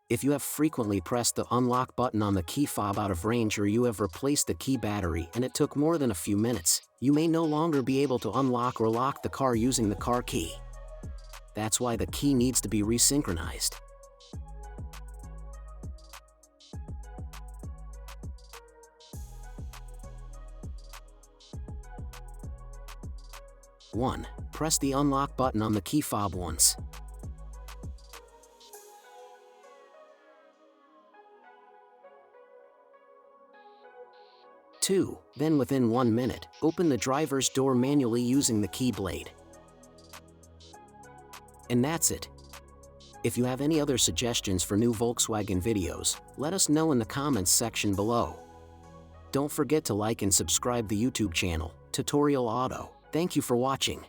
If you have frequently pressed the unlock button on the key fob out of range, or you have replaced the key battery and it took more than a few minutes, you may no longer be able to unlock or lock the car using the car key. That's why the key needs to be resynchronized. One, press the unlock button on the key fob once. 2. Then within 1 minute, open the driver's door manually using the key blade. And that's it. If you have any other suggestions for new Volkswagen videos, let us know in the comments section below. Don't forget to like and subscribe the YouTube channel, Tutorial Auto. Thank you for watching.